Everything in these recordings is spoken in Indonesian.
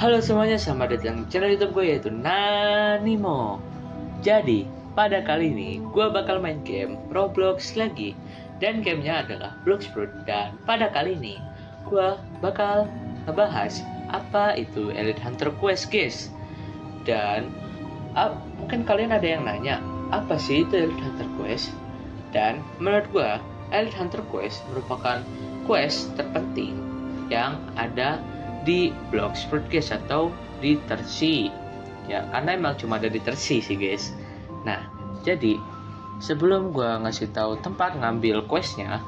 Halo semuanya, selamat datang di channel YouTube gue yaitu Nanimo. Jadi, pada kali ini gue bakal main game Roblox lagi. Dan gamenya adalah Bloxfruit. Dan pada kali ini gue bakal ngebahas apa itu Elite Hunter Quest, guys. Dan mungkin kalian ada yang nanya, apa sih itu Elite Hunter Quest? Dan menurut gue, Elite Hunter Quest merupakan quest terpenting yang ada di Bloxfruit, guys, atau di Tersi ya, karena emang cuma ada di Tersi sih, guys. Nah, jadi sebelum gue ngasih tahu tempat ngambil questnya,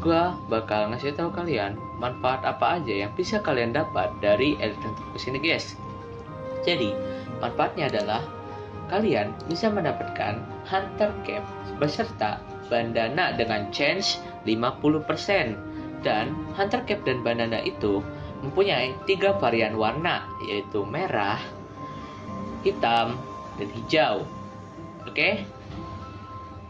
gue bakal ngasih tahu kalian manfaat apa aja yang bisa kalian dapat dari Elite Hunter Quest ini, guys. Jadi manfaatnya adalah kalian bisa mendapatkan Hunter Cap beserta bandana dengan chance 50%. Dan Hunter Cap dan bandana itu mempunyai 3 varian warna, yaitu merah, hitam, dan hijau. Oke?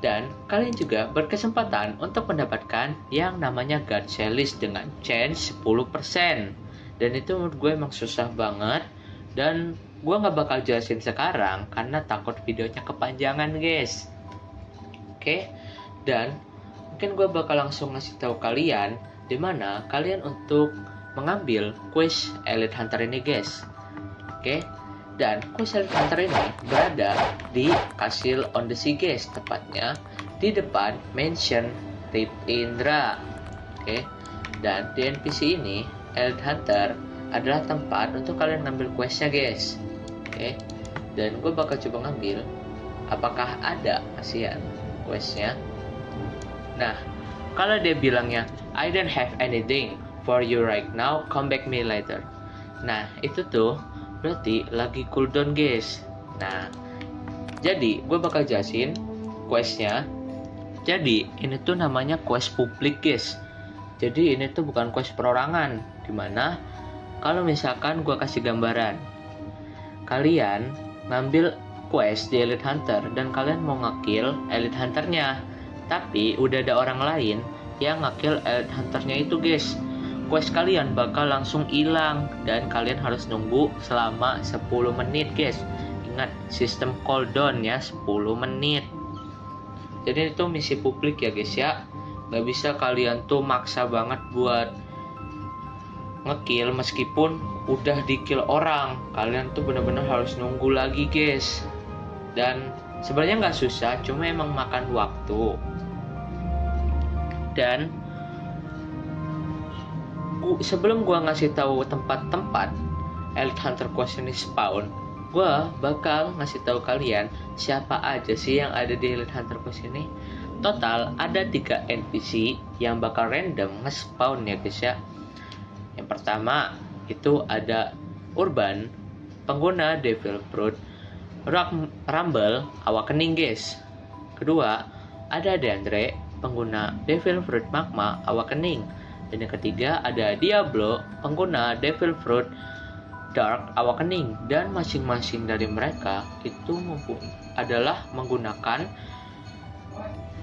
Dan kalian juga berkesempatan untuk mendapatkan yang namanya God Chalice dengan chance 10%. Dan itu menurut gue emang susah banget, dan gue gak bakal jelasin sekarang karena takut videonya kepanjangan, guys. Oke? Dan mungkin gue bakal langsung ngasih tahu kalian dimana kalian untuk mengambil quest Elite Hunter ini, guys. Oke? Dan quest Elite Hunter ini berada di Castle on the Sea, guys, tepatnya di depan Mansion Rip Indra. Oke? Dan di NPC ini Elite Hunter adalah tempat untuk kalian ngambil questnya, guys. Oke? Dan gue bakal coba ngambil apakah ada kasihan questnya. Nah, kalau dia bilangnya I don't have anything for you right now, come back me later. Nah, itu tuh berarti lagi cooldown, guys. Nah, jadi gue bakal jelasin questnya. Jadi ini tuh namanya quest publik, guys. Jadi ini tuh bukan quest perorangan. Dimana kalau misalkan gue kasih gambaran, kalian ngambil quest di Elite Hunter dan kalian mau ngekill Elite Hunternya, tapi udah ada orang lain yang ngekill Elite Hunternya itu, guys. Quest kalian bakal langsung hilang dan kalian harus nunggu selama 10 menit, guys. Ingat, sistem cooldown ya, 10 menit. Jadi itu misi publik ya, guys ya. Gak bisa kalian tuh maksa banget buat ngekill meskipun udah di-kill orang. Kalian tuh bener-bener harus nunggu lagi, guys. Dan sebenarnya nggak susah, cuma emang makan waktu. Dan sebelum gua ngasih tahu tempat-tempat Elite Hunter Quest ini spawn, gua bakal ngasih tahu kalian siapa aja sih yang ada di Elite Hunter Quest ini. Total ada 3 NPC yang bakal random nge-spawn ya, guys ya. Yang pertama itu ada Urban, pengguna Devil Fruit Rumble Awakening, guys. Kedua ada Deandre, pengguna Devil Fruit Magma Awakening. Dan yang ketiga ada Diablo, pengguna Devil Fruit Dark Awakening. Dan masing-masing dari mereka itu adalah menggunakan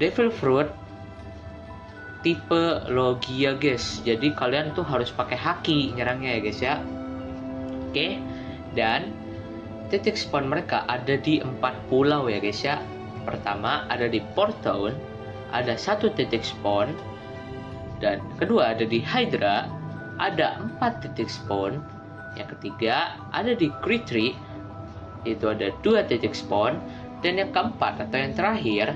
Devil Fruit tipe Logia, guys. Jadi kalian tuh harus pakai haki nyerangnya ya, guys ya. Oke. Dan titik spawn mereka ada di 4 pulau ya, guys ya. Pertama ada di Port Town, ada 1 titik spawn. Dan kedua ada di Hydra, ada 4 titik spawn. Yang ketiga ada di Critri, itu ada 2 titik spawn. Dan yang keempat atau yang terakhir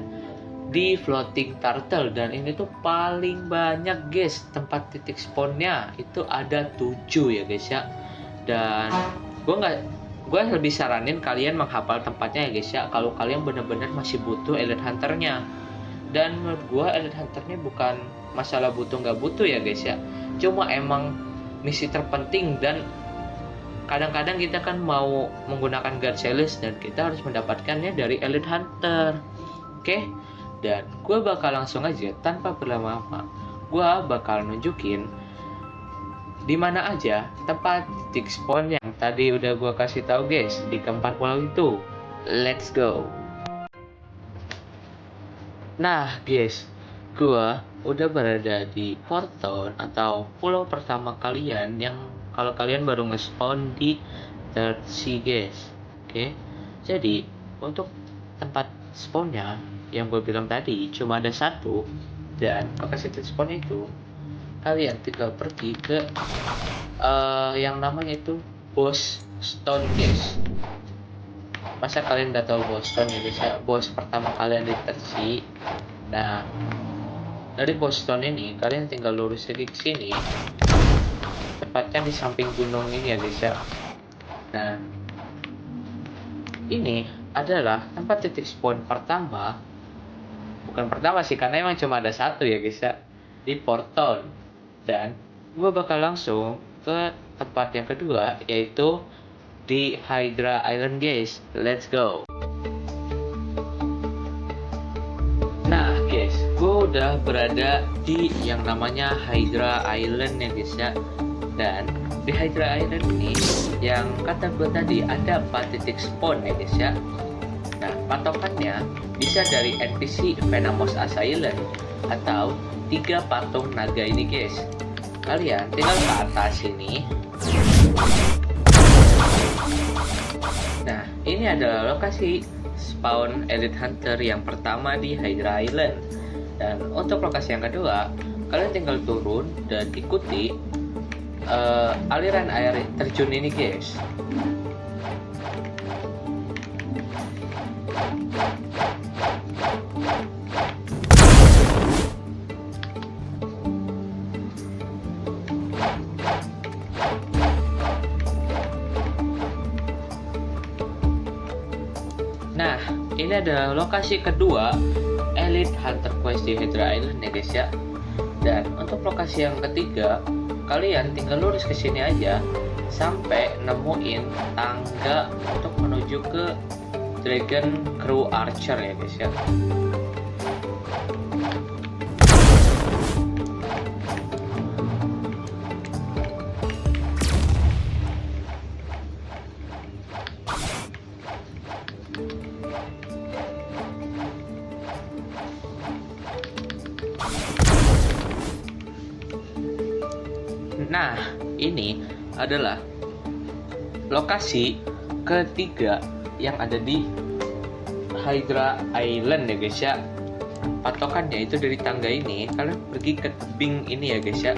di Floating Turtle, dan ini tuh paling banyak, guys. Tempat titik spawnnya itu ada 7 ya, guys ya. Dan gue lebih saranin kalian menghafal tempatnya ya, guys ya, kalau kalian benar-benar masih butuh Elite Hunternya. Dan menurut gue Elite Hunternya bukan masalah butuh nggak butuh ya, guys ya, cuma emang misi terpenting. Dan kadang-kadang kita kan mau menggunakan God Chalice dan kita harus mendapatkannya dari Elite Hunter. Oke? Dan gue bakal langsung aja tanpa berlama-lama, gue bakal nunjukin di mana aja tempat titik spawn yang tadi udah gue kasih tahu, guys, di keempat pulau itu. Let's go. Nah, guys, gue udah berada di Port Town atau pulau pertama kalian yang kalau kalian baru nge-spawn di third sea guys. Oke, jadi untuk tempat spawnnya yang gue bilang tadi cuma ada satu, dan lokasi spawn itu kalian tinggal pergi ke yang namanya itu Boston guys. Masa kalian nggak tahu Boston ya guys ya? Bos pertama kalian di Tersi. Nah, dari Boston ini kalian tinggal lurus lagi ke sini, tepatnya di samping gunung ini ya guys ya. Nah, ini adalah tempat titik spawn pertama. Bukan pertama sih, karena emang cuma ada satu ya guys ya, di Porton. Dan gue bakal langsung ke tempat yang kedua, yaitu di Hydra Island guys. Let's go. Nah guys, gue udah berada di yang namanya Hydra Island ya guys ya. Dan di Hydra Island ini, yang kata gue tadi ada 4 titik spawn ya guys ya. Nah, patokannya bisa dari NPC Venomous Asylum atau 3 patung naga ini guys. Kalian tinggal ke atas ini. Nah, ini adalah lokasi spawn Elite Hunter yang pertama di Hydra Island. Dan untuk lokasi yang kedua, kalian tinggal turun dan ikuti aliran air terjun ini guys. Nah, ini adalah lokasi kedua Elite Hunter Quest di Hydra Island ya guys ya. Dan untuk lokasi yang ketiga, kalian tinggal lurus ke sini aja sampai nemuin tangga untuk menuju ke Dragon Crew Archer ya guys ya. Nah, ini adalah lokasi ketiga yang ada di Hydra Island ya guys ya. Patokannya itu dari tangga ini, kalian pergi ke tebing ini ya guys ya,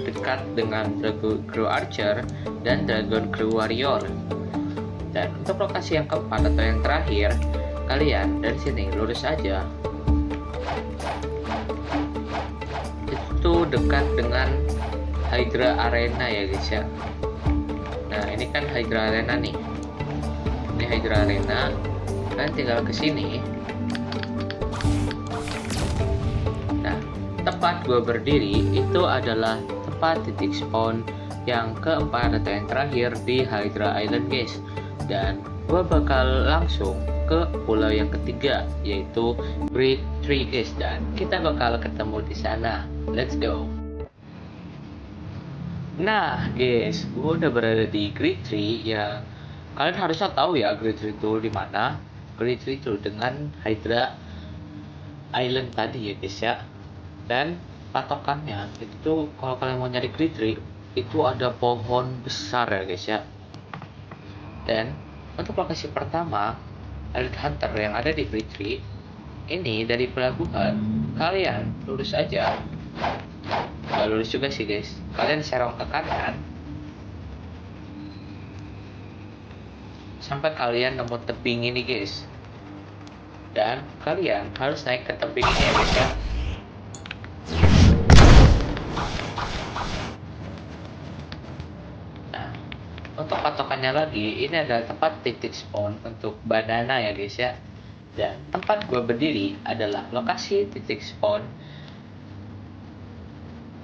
dekat dengan Dragon Crew Archer dan Dragon Crew Warrior. Dan untuk lokasi yang keempat atau yang terakhir, kalian dari sini lurus aja. Itu dekat dengan Hydra Arena ya guys ya. Nah, ini kan Hydra Arena nih. Ini Hydra Arena. Kalian tinggal ke sini. Nah, tempat gue berdiri itu adalah tempat titik spawn yang keempat atau yang terakhir di Hydra Island guys. Dan gue bakal langsung ke pulau yang ketiga, yaitu Great Tree guys. Dan kita bakal ketemu di sana. Let's go. Nah guys, gue udah berada di Great Tree ya. Kalian harusnya tahu ya Great Tree itu di mana. Great Tree itu dengan Hydra Island tadi ya guys ya. Dan patokannya itu kalau kalian mau nyari Great Tree itu ada pohon besar ya guys ya. Dan untuk lokasi pertama Elite Hunter yang ada di Great Tree ini, dari pelabuhan kalian lurus aja. Gak lurus juga sih guys, kalian serong ke kanan sampai kalian nemu tebing ini guys. Dan kalian harus naik ke tebing ini ya guys ya. Nah, untuk patokannya lagi, ini adalah tempat titik spawn untuk banana ya guys ya. Dan tempat gue berdiri adalah lokasi titik spawn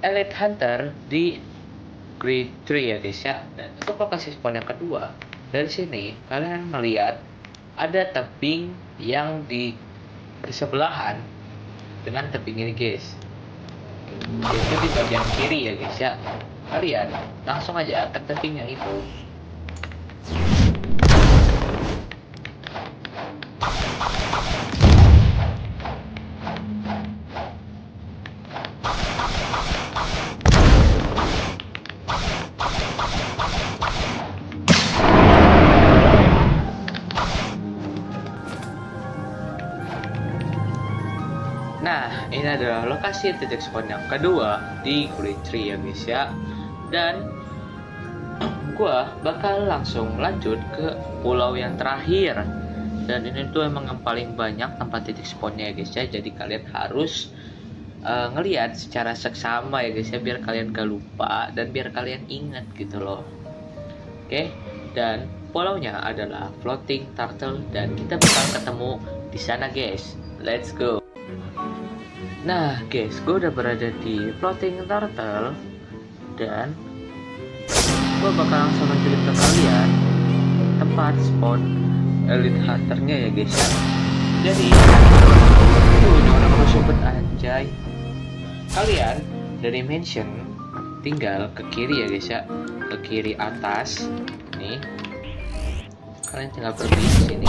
Elite Hunter di Great Tree ya guys ya. Dan untuk lokasi spawn yang kedua, dari sini kalian melihat ada tebing yang di sebelahan dengan tebing ini guys, yaitu di bagian kiri ya guys ya. Kalian langsung aja ke tebingnya itu. Nah, ini adalah lokasi titik spawn yang kedua di Kulit Tree ya guys ya. Dan gua bakal langsung lanjut ke pulau yang terakhir. Dan ini tuh emang yang paling banyak tempat titik spawnnya ya guys ya. Jadi kalian harus ngelihat secara seksama ya guys ya, biar kalian gak lupa dan biar kalian ingat gitu loh. Oke, dan pulaunya adalah Floating Turtle dan kita bakal ketemu di sana guys. Let's go. Nah guys, gue udah berada di Floating Turtle dan gue bakal langsung nunjukin ke kalian tempat spawn Elite Hunternya ya guys ya. Jadi ini orang sobat anjay. Kalian dari mansion tinggal ke kiri ya guys ya, ke kiri atas nih. Kalian tinggal pergi ke sini,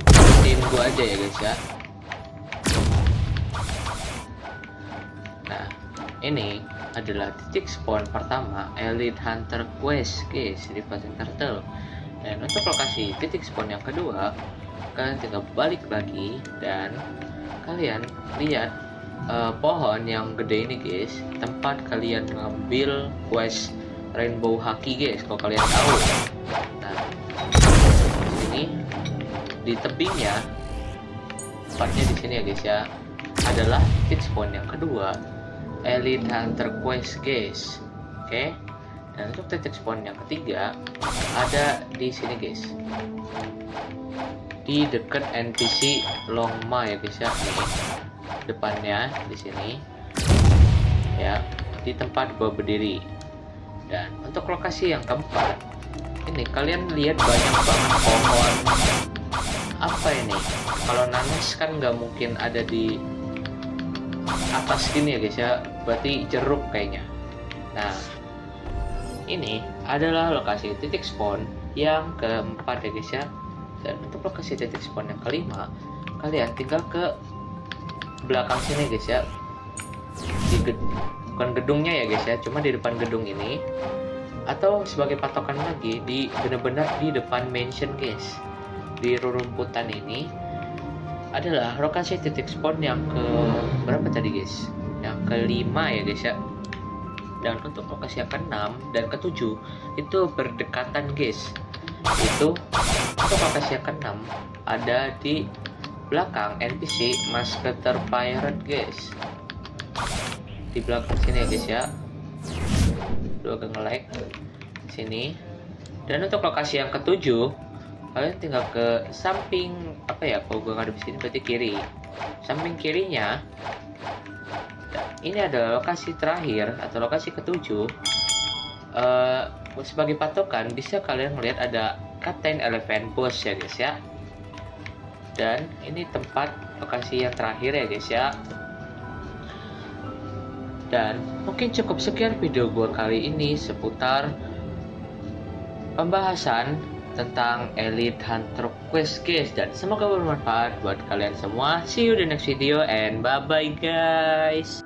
ikutin gua aja ya guys ya. Nah, ini adalah titik spawn pertama Elite Hunter Quest guys di Floating Turtle. Dan untuk lokasi titik spawn yang kedua, kalian tinggal balik lagi dan kalian lihat pohon yang gede ini guys, tempat kalian ngambil quest Rainbow Haki guys, kalau kalian tahu. Nah, di sini di tebingnya, tepatnya di sini ya guys ya, adalah titik spawn yang kedua Elite Hunter Quest guys. Oke. Dan untuk titik spawn yang ketiga ada di sini guys, di dekat NPC Longma ya guys ya, nih depannya di sini ya, di tempat gua berdiri. Dan untuk lokasi yang keempat ini, kalian lihat banyak banget pohon. Apa ini? Kalau nanas kan nggak mungkin ada di atas gini ya guys ya, berarti jeruk kayaknya. Nah, ini adalah lokasi titik spawn yang keempat ya guys ya. Dan untuk lokasi titik spawn yang kelima, kalian tinggal ke belakang sini guys ya, bukan gedungnya ya guys ya, cuma di depan gedung ini, atau sebagai patokan lagi di benar-benar di depan mansion guys. Di rerumputan ini adalah lokasi titik spawn yang ke berapa tadi guys, yang kelima ya guys ya. Dan untuk lokasi yang keenam dan ketujuh itu berdekatan guys. Itu untuk lokasi yang keenam ada di belakang NPC Musketeer Pirate guys, di belakang sini ya guys ya. Udah agak nge-lag sini. Dan untuk lokasi yang ketujuh, kalian tinggal ke samping apa ya, kalau gue ngadep sini berarti kiri, samping kirinya. Ini adalah lokasi terakhir atau lokasi ketujuh. Sebagai patokan bisa kalian melihat ada Captain Elephant Boss ya guys ya. Dan ini tempat lokasi yang terakhir ya guys ya. Dan mungkin cukup sekian video gua kali ini seputar pembahasan tentang Elite Hunter Quest guys, dan semoga bermanfaat buat kalian semua. See you di next video and bye bye guys.